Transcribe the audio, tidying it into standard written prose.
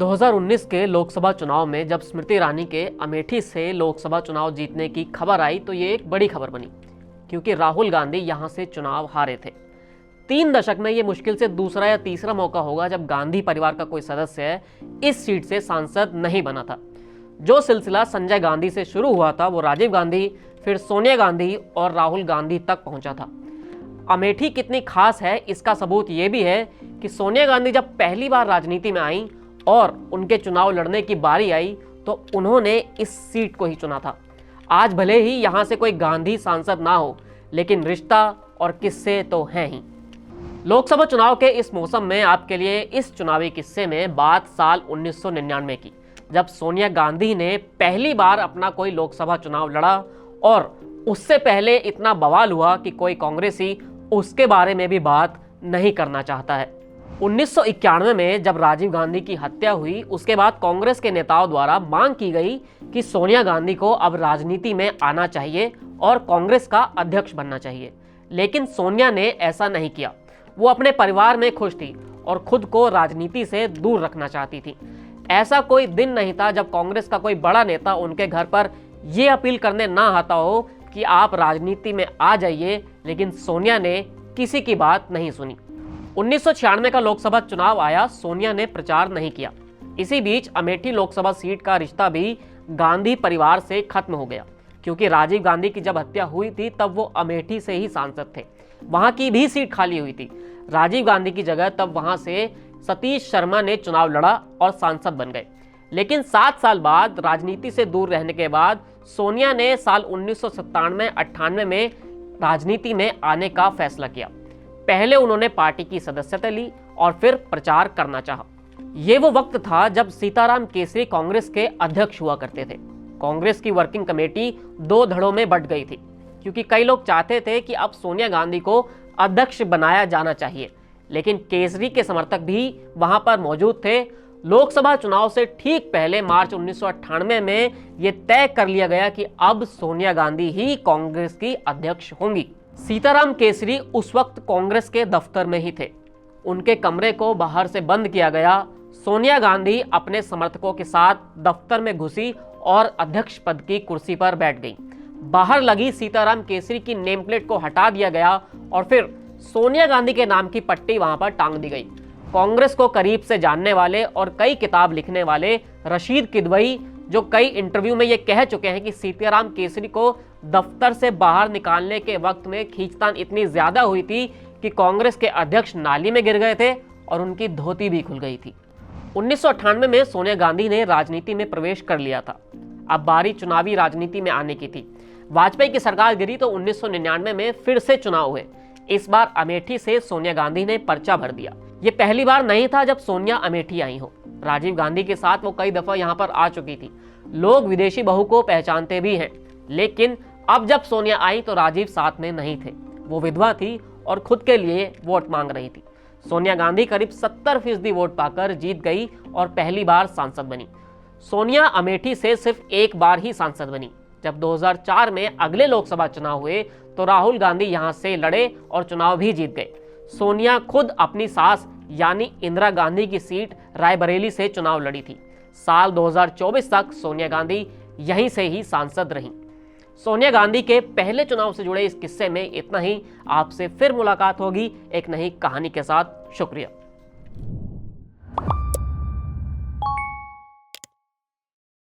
2019 के लोकसभा चुनाव में जब स्मृति ईरानी के अमेठी से लोकसभा चुनाव जीतने की खबर आई तो ये एक बड़ी खबर बनी, क्योंकि राहुल गांधी यहां से चुनाव हारे थे। 3 दशक में ये मुश्किल से दूसरा या तीसरा मौका होगा जब गांधी परिवार का कोई सदस्य इस सीट से सांसद नहीं बना था। जो सिलसिला संजय गांधी से शुरू हुआ था वो राजीव गांधी, फिर सोनिया गांधी और राहुल गांधी तक पहुंचा था। अमेठी कितनी खास है इसका सबूत ये भी है कि सोनिया गांधी जब पहली बार राजनीति में आई और उनके चुनाव लड़ने की बारी आई तो उन्होंने इस सीट को ही चुना था। आज भले ही यहां से कोई गांधी सांसद ना हो, लेकिन रिश्ता और किस्से तो हैं ही। लोकसभा चुनाव के इस मौसम में आपके लिए इस चुनावी किस्से में बात साल 1999 की, जब सोनिया गांधी ने पहली बार अपना कोई लोकसभा चुनाव लड़ा और उससे पहले इतना बवाल हुआ कि कोई कांग्रेसी उसके बारे में भी बात नहीं करना चाहता है। 1991 में जब राजीव गांधी की हत्या हुई, उसके बाद कांग्रेस के नेताओं द्वारा मांग की गई कि सोनिया गांधी को अब राजनीति में आना चाहिए और कांग्रेस का अध्यक्ष बनना चाहिए, लेकिन सोनिया ने ऐसा नहीं किया। वो अपने परिवार में खुश थी और खुद को राजनीति से दूर रखना चाहती थी। ऐसा कोई दिन नहीं था जब कांग्रेस का कोई बड़ा नेता उनके घर पर यह अपील करने ना आता हो कि आप राजनीति में आ जाइए, लेकिन सोनिया ने किसी की बात नहीं सुनी। 1996 का लोकसभा चुनाव आया, सोनिया ने प्रचार नहीं किया। इसी बीच अमेठी लोकसभा सीट का रिश्ता भी गांधी परिवार से खत्म हो गया, क्योंकि राजीव गांधी की जब हत्या हुई थी तब वो अमेठी से ही सांसद थे। वहां की भी सीट खाली हुई थी। राजीव गांधी की जगह तब वहां से सतीश शर्मा ने चुनाव लड़ा और सांसद बन गए। लेकिन 7 साल बाद राजनीति से दूर रहने के बाद सोनिया ने साल 1997-98 में राजनीति में आने का फैसला किया। पहले उन्होंने पार्टी की सदस्यता ली और फिर प्रचार करना चाहा। ये वो वक्त था जब सीताराम केसरी कांग्रेस के अध्यक्ष हुआ करते थे। कांग्रेस की वर्किंग कमेटी 2 धड़ों में बंट गई थी, क्योंकि कई लोग चाहते थे कि अब सोनिया गांधी को अध्यक्ष बनाया जाना चाहिए, लेकिन केसरी के समर्थक भी वहां पर मौजूद थे। लोकसभा चुनाव से ठीक पहले मार्च 1998 में यह तय कर लिया गया कि अब सोनिया गांधी ही कांग्रेस की अध्यक्ष होंगी। सीताराम केसरी उस वक्त कांग्रेस के दफ्तर में ही थे। उनके कमरे को बाहर से बंद किया गया। सोनिया गांधी अपने समर्थकों के साथ दफ्तर में घुसी और अध्यक्ष पद की कुर्सी पर बैठ गई। बाहर लगी सीताराम केसरी की नेम प्लेट को हटा दिया गया और फिर सोनिया गांधी के नाम की पट्टी वहां पर टांग दी गई। कांग्रेस को करीब से जानने वाले और कई किताब लिखने वाले रशीद किदवई, जो कई इंटरव्यू में ये कह चुके हैं कि सीताराम केसरी को दफ्तर से बाहर निकालने के वक्त में खींचतान इतनी ज्यादा हुई थी कि कांग्रेस के अध्यक्ष नाली में गिर गए थे और उनकी धोती भी खुल गई थी। 1998 में सोनिया गांधी ने राजनीति में प्रवेश कर लिया था। अब बारी चुनावी राजनीति में आने की थी। वाजपेयी की सरकार गिरी तो 1999 में फिर से चुनाव हुए। इस बार अमेठी से सोनिया गांधी ने पर्चा भर दिया। ये पहली बार नहीं था जब सोनिया अमेठी आई हो। राजीव गांधी के साथ वो कई दफा यहाँ पर आ चुकी थी। लोग विदेशी बहू को पहचानते भी हैं, लेकिन अब जब सोनिया आई तो राजीव साथ में नहीं थे। वो विधवा थी और खुद के लिए वोट मांग रही थी। सोनिया गांधी करीब 70% वोट पाकर जीत गई और पहली बार सांसद बनी। सोनिया अमेठी से सिर्फ एक बार ही सांसद बनी। जब 2004 में अगले लोकसभा चुनाव हुए तो राहुल गांधी यहां से लड़े और चुनाव भी जीत गए। सोनिया खुद अपनी सास यानी इंदिरा गांधी की सीट रायबरेली से चुनाव लड़ी थी। साल 2024 तक सोनिया गांधी यहीं से ही सांसद रहीं। सोनिया गांधी के पहले चुनाव से जुड़े इस किस्से में इतना ही। आपसे फिर मुलाकात होगी एक नई कहानी के साथ। शुक्रिया।